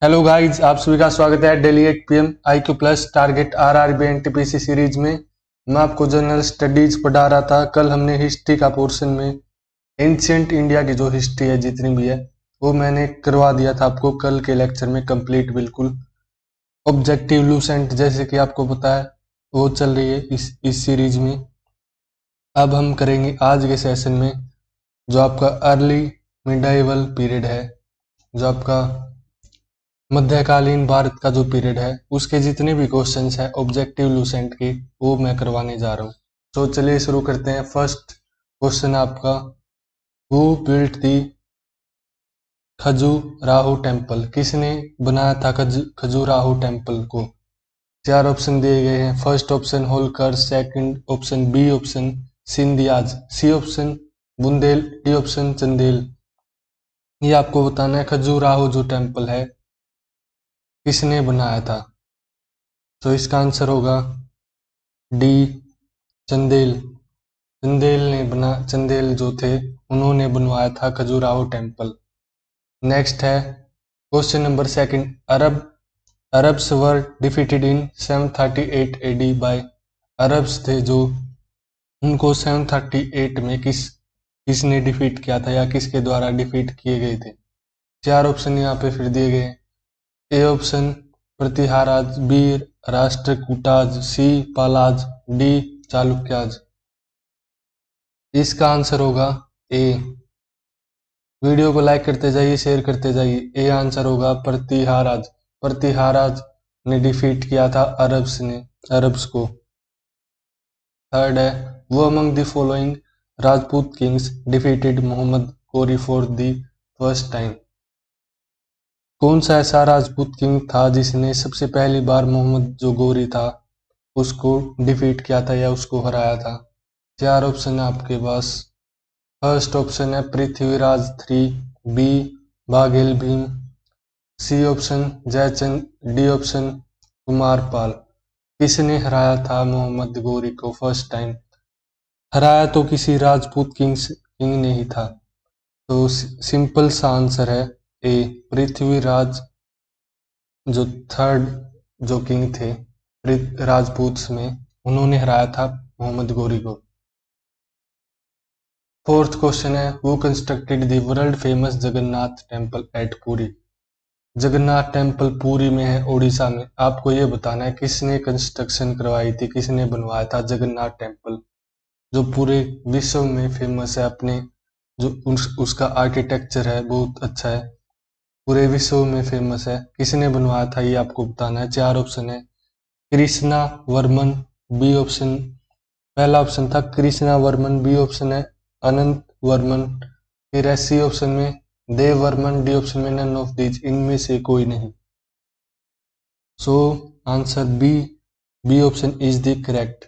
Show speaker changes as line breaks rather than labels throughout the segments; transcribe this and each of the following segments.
Hello guys, आप सभी का स्वागत है daily 8 PM IQ plus target RRB NTPC series में। मैं आपको जनरल स्टडीज पढ़ा रहा था। कल हमने हिस्ट्री का पोर्शन में एंशिएंट इंडिया की जो हिस्ट्री है जितनी भी है वो मैंने करवा दिया था आपको कल के लेक्चर में कंप्लीट बिल्कुल। ऑब्जेक्टिव लूसेंट जैसे कि आपको पता है वो चल रही है इस सीरीज में। अब हम करेंगे आज के सेशन में जो आपका अर्ली मिडाइवल पीरियड है, जो आपका मध्यकालीन भारत का जो पीरियड है उसके जितने भी क्वेश्चंस है ऑब्जेक्टिव लूसेंट के वो मैं करवाने जा रहा हूँ। तो चलिए शुरू करते हैं। फर्स्ट क्वेश्चन आपका, who built the Khajuraho temple? किसने बनाया था खजुराहो टेम्पल को? चार ऑप्शन दिए गए हैं। First option Holkar, second option B option Scindias, C option Bundel, D option Chandel. ये आपको बताना है खजुराहो जो टेम्पल है किसने बनाया था। तो इसका आंसर होगा डी चंदेल। चंदेल जो थे उन्होंने बनवाया था खजुराहो टेम्पल। नेक्स्ट है question number second, Arabs were defeated in 738 AD by. अरब्स थे जो उनको 738 में किसने डिफीट किया था या किसके द्वारा डिफीट किए गए थे? चार ऑप्शन यहाँ पे फिर दिए गए। A option Pratiharas, B Rashtrakutas, C Palas, D Chalukyas. इसका आंसर होगा ए। वीडियो को लाइक करते जाइए, शेयर करते जाइए। ए आंसर होगा प्रतिहाराज। प्रतिहाराज ने डिफीट किया था अरब्स को। थर्ड है, वो among the following Rajput kings defeated Mohammad Ghori for the first time? कौन सा ऐसा राजपूत किंग था जिसने सबसे पहली बार मोहम्मद जो गोरी था उसको डिफीट किया था या उसको हराया था? चार ऑप्शन है आपके पास। फर्स्ट ऑप्शन है Prithviraj 3, B Baghel Bhim, C option Jaichand, D option Kumar Pal. किसने हराया था मोहम्मद गोरी को फर्स्ट टाइम? हराया तो किसी राजपूत किंग ने ही था। तो सिंपल सा आंसर है ए, पृथ्वीराज जो थर्ड जो किंग थे राजपूत में, उन्होंने हराया था मोहम्मद गोरी को। फोर्थ क्वेश्चन है, who constructed the world famous Jagannath temple at Puri? Jagannath temple Puri में है उड़ीसा में। आपको ये बताना है किसने कंस्ट्रक्शन करवाई थी, किसने बनवाया था जगन्नाथ टेम्पल जो पूरे विश्व में फेमस है। अपने जो उसका आर्किटेक्चर है बहुत अच्छा है, पूरे विश्व में फेमस है। किसने बनवाया था ये आपको बताना है। चार ऑप्शन है कृष्णा वर्मन, बी ऑप्शन पहला ऑप्शन था कृष्णा वर्मन, बी ऑप्शन है अनंत वर्मन, फिर है सी ऑप्शन में देव वर्मन, डी ऑप्शन में नन ऑफ दीज, इनमें से कोई नहीं। So answer B option is the correct.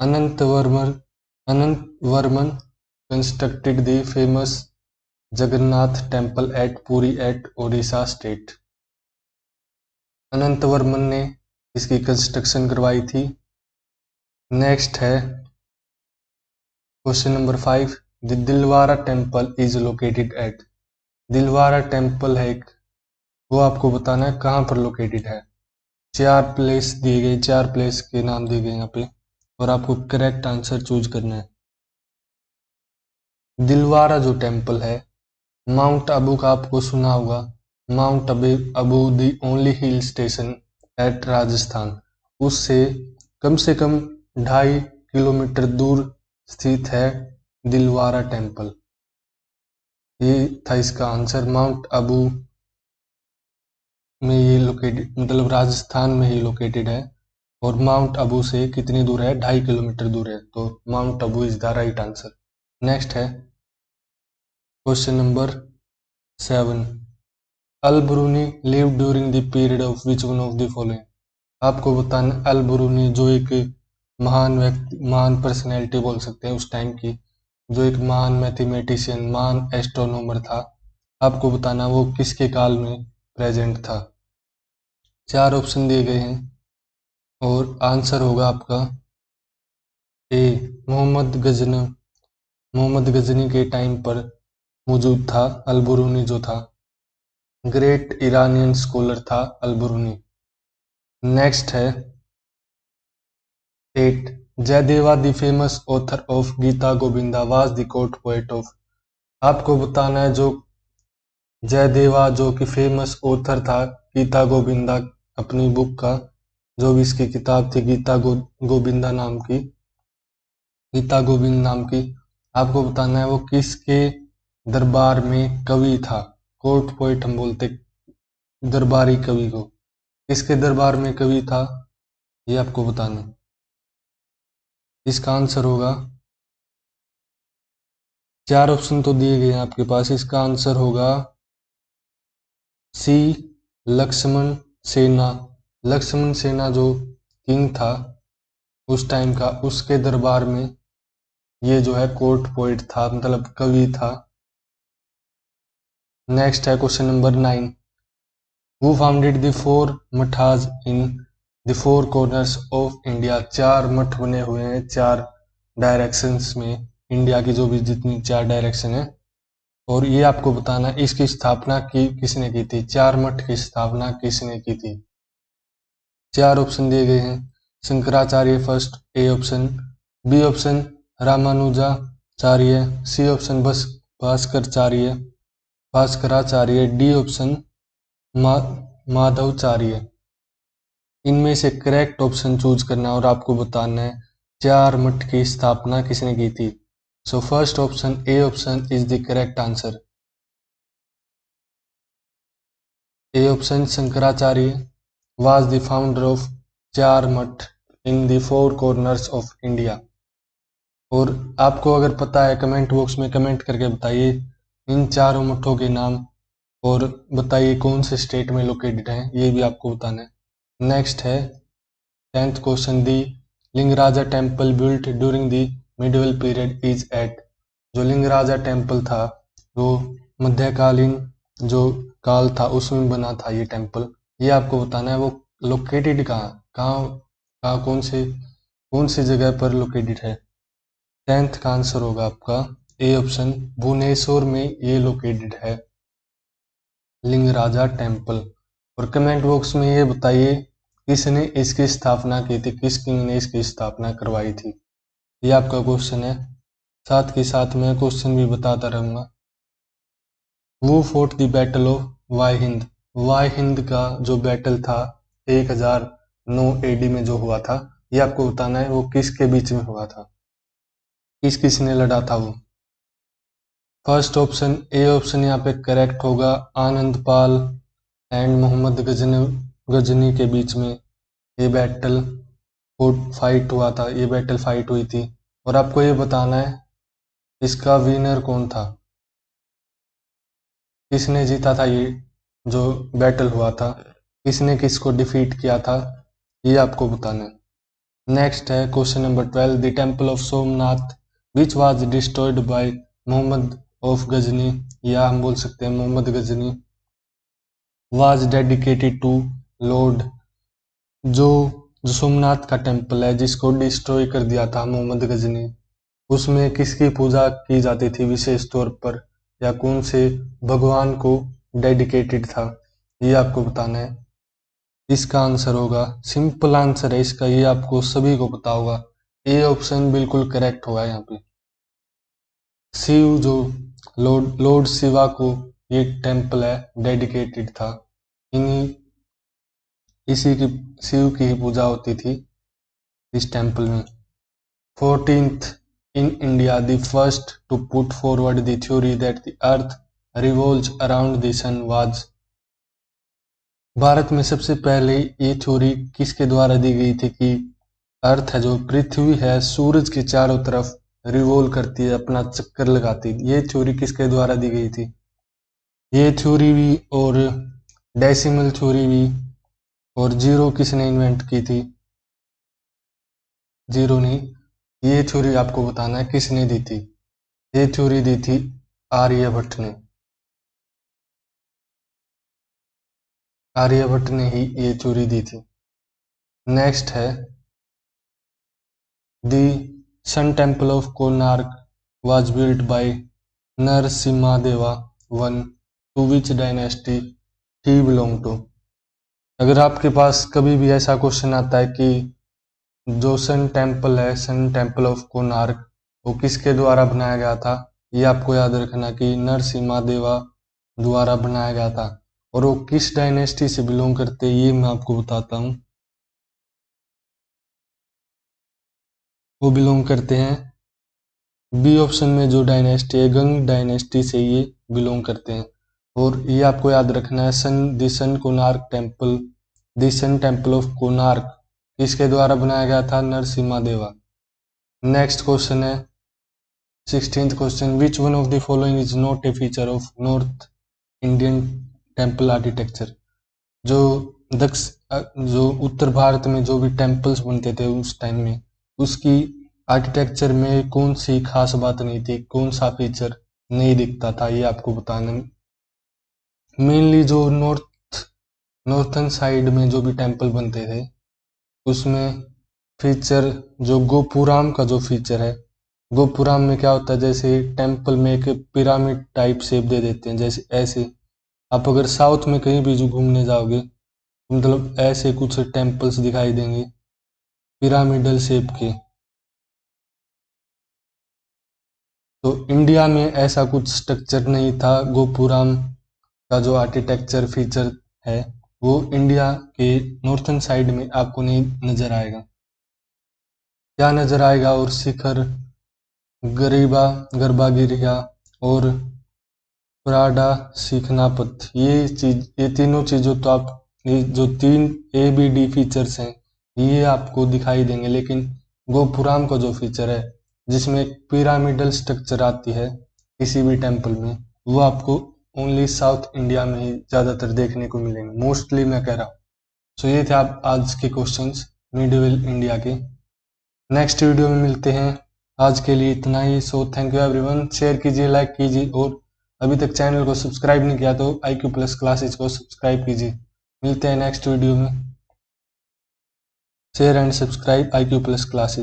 Anant Varman constructed the famous Jagannath temple at Puri at Odisha state. Anant Varman ने इसकी कंस्ट्रक्शन करवाई थी। नेक्स्ट है question number 5, the Dilwara temple is located at. Dilwara temple है एक, वो आपको बताना है कहाँ पर लोकेटेड है। चार प्लेस दिए गए, चार प्लेस के नाम दिए गए यहाँ पे और आपको करेक्ट आंसर चूज करना है। दिलवारा जो टेम्पल है माउंट आबू का आपको सुना होगा। Mount Abu the only hill station at Rajasthan, उससे से कम 2.5 किलोमीटर दूर स्थित है दिलवारा टेम्पल। ये था इसका आंसर। माउंट आबू में ये लोकेटेड, मतलब राजस्थान में ही लोकेटेड है। और माउंट आबू से कितनी दूर है? 2.5 किलोमीटर दूर है। तो Mount Abu is the right answer. Next है question number 7, Al Biruni live during the period of which one of the following? आपको बताना अल ब्रूनी जो एक महान व्यक्ति, महान पर्सनैलिटी बोल सकते हैं उस टाइम की, जो एक महान मैथमेटिशियन, महान एस्ट्रोनॉमर था। आपको बताना वो किसके काल में प्रेजेंट था। चार ऑप्शन दिए गए हैं और आंसर होगा आपका ए, मोहम्मद गजनी के टाइम पर मौजूद था अल ब्रूनी जो था। ग्रेट ईरानियन स्कॉलर था अल-बिरूनी। नेक्स्ट है 8, Jayadeva the famous author of Gita Govinda was the court poet of. आपको बताना है जो जयदेवा जो कि फेमस ऑथर था गीता गोविंदा अपनी बुक का, जो भी इसकी किताब थी गोविंदा नाम की, गीता गोविंद नाम की, आपको बताना है वो किसके दरबार में कवि था। कोर्ट पोइट हम बोलते दरबारी कवि को, किसके दरबार में कवि था ये आपको बताना है। इसका आंसर होगा, 4 ऑप्शन तो दिए गए हैं आपके पास, इसका आंसर होगा सी, लक्ष्मण सेना। लक्ष्मण सेना जो किंग था उस टाइम का, उसके दरबार में ये जो है कोर्ट पोइट था, मतलब कवि था। नेक्स्ट है question number 9, who founded the 4 mathas in the 4 corners of India. 4 मठ बने हुए हैं 4 डायरेक्शंस में, इंडिया की जो भी जितनी 4 डायरेक्शन है, और ये आपको बताना इसकी स्थापना किसने की थी। 4 मठ की स्थापना किसने की थी। 4 ऑप्शन दिए गए हैं, Shankaracharya first A option, B option Ramanujacharya, C option Bhaskaracharya, D option Madhavacharya. इनमें से करेक्ट ऑप्शन चूज करना और आपको बताना है 4 मठ की स्थापना किसने की थी। So first option A option is the correct answer. A option Shankaracharya was the founder of 4 मठ in the 4 corners of India। और आपको अगर पता है कमेंट बॉक्स में कमेंट करके बताइए इन 4 मठों के नाम, और बताइए कौन से स्टेट में लोकेटेड हैं, ये भी आपको बताना है। नेक्स्ट है 10th question, the Lingaraja temple built during the medieval period is at. जो लिंगराजा टेम्पल था वो मध्यकालीन जो काल था उसमें बना था ये टेम्पल, ये आपको बताना है वो लोकेटेड कहाँ कौन सी जगह पर लोकेटेड है। 10th का आंसर होगा आपका ए ऑप्शन, भुवनेश्वर में ये लोकेटेड है लिंगराजा टेम्पल। और कमेंट बॉक्स में ये बताइए किसने इसकी स्थापना की थी, किस किंग ने इसकी स्थापना करवाई थी, ये आपका क्वेश्चन है। साथ के साथ मैं क्वेश्चन भी बताता रहूंगा। वो fought the battle of Waihind. Waihind का जो बैटल था 1009 एडी में जो हुआ था, ये आपको बताना है वो किसके बीच में हुआ था, किसने लड़ा था वो। फर्स्ट ऑप्शन ए ऑप्शन यहाँ पे करेक्ट होगा, आनंद पाल एंड मोहम्मद गजनी के बीच में ये बैटल फाइट हुआ था, ये बैटल फाइट हुई थी। और आपको ये बताना है इसका विनर कौन था, किसने जीता था ये जो बैटल हुआ था, किसने किसको डिफीट किया था, ये आपको बताना है। नेक्स्ट है question number 12, the temple of Somnath which was destroyed by Mohammad of Ghazni, या हम बोल सकते हैं Mohammad Ghazni, was dedicated to lord. जो सोमनाथ का टेम्पल है जिसको डिस्ट्रॉय कर दिया था मोहम्मद गजनी, उसमें किसकी पूजा की जाती थी विशेष तौर पर, या कौन से भगवान को डेडिकेटेड था, ये आपको बताना है। इसका आंसर होगा, सिंपल आंसर है इसका, ये आपको सभी को पता होगा, ए ऑप्शन बिल्कुल करेक्ट होगा यहाँ पे। शिव जो लॉर्ड शिवा को ये टेम्पल है डेडिकेटेड था, इन्हीं इसी की शिव की ही पूजा होती थी इस टेम्पल में। 14th in India, the first to put forward the theory that the earth revolves around the sun was। Bharat में सबसे पहले ये थ्योरी किसके द्वारा दी गई थी कि अर्थ है जो पृथ्वी है सूरज के चारों तरफ रिवॉल्व करती है, अपना चक्कर लगाती है, ये थ्योरी किसके द्वारा दी गई थी। ये थ्योरी भी और डेसिमल थ्योरी भी और जीरो किसने इन्वेंट की थी, जीरो नहीं, ये थ्योरी आपको बताना है किसने दी थी। ये थ्योरी दी थी आर्यभट्ट ने, आर्यभट्ट ने ही ये थ्योरी दी थी। नेक्स्ट है the sun temple of Konark was built by Narasimhadeva one two which dynasty. He belong to. अगर आपके पास कभी भी ऐसा क्वेश्चन आता है कि जो सन टेम्पल है, सन टेम्पल ऑफ कोणार्क, वो किसके द्वारा बनाया गया था, ये आपको याद रखना कि नरसिम्हा देवा द्वारा बनाया गया था। और वो किस डायनेस्टी से बिलोंग करते हैं ये मैं आपको बताता हूँ। वो बिलोंग करते हैं, बी ऑप्शन में जो डायनेस्टी है, गंग डायनेस्टी से ये बिलोंग करते हैं। और ये आपको याद रखना है, sun Konark temple, the sun temple of Konark किसके द्वारा बनाया गया था, नरसिम्हा देवा। नेक्स्ट क्वेश्चन है 16th question, which one of the following is not a feature of north Indian temple architecture. जो जो उत्तर भारत में जो भी टेम्पल्स बनते थे उस टाइम में, उसकी आर्किटेक्चर में कौन सी खास बात नहीं थी, कौन सा फीचर नहीं दिखता था, ये आपको बताना। मेनली जो नॉर्थन साइड में जो भी टेम्पल बनते थे उसमें फीचर, जो गोपुराम का जो फीचर है, गोपुराम में क्या होता है, जैसे टेम्पल में एक पिरामिड टाइप शेप दे देते हैं, जैसे ऐसे आप अगर साउथ में कहीं भी जो घूमने जाओगे, मतलब ऐसे कुछ टेम्पल्स दिखाई देंगे पिरामिडल शेप के। तो इंडिया में ऐसा कुछ स्ट्रक्चर नहीं था। गोपुराम का जो आर्किटेक्चर फीचर है वो इंडिया के नॉर्थन साइड में आपको नहीं नजर आएगा। क्या नजर आएगा, और शिखर, गरीबा, गर्भागिरिया और प्राडा सीखनापथ, ये तीनों चीजों तो आप, ये जो तीन ए बी डी फीचर्स हैं ये आपको दिखाई देंगे, लेकिन गोपुराम का जो फीचर है जिसमें एक पिरामिडल स्ट्रक्चर आती है किसी भी टेम्पल में, वो आपको ओनली साउथ इंडिया में ही ज्यादातर देखने को मिलेंगे, मोस्टली मैं कह रहा हूँ। सो ये थे आप आज के क्वेश्चंस मिडिवल इंडिया के। नेक्स्ट वीडियो में मिलते हैं, आज के लिए इतना ही। So thank you everyone, share कीजिए, लाइक कीजिए, और अभी तक चैनल को सब्सक्राइब नहीं किया तो IQ प्लस क्लासेज को सब्सक्राइब कीजिए। मिलते हैं नेक्स्ट वीडियो में। Share and subscribe IQ plus classes.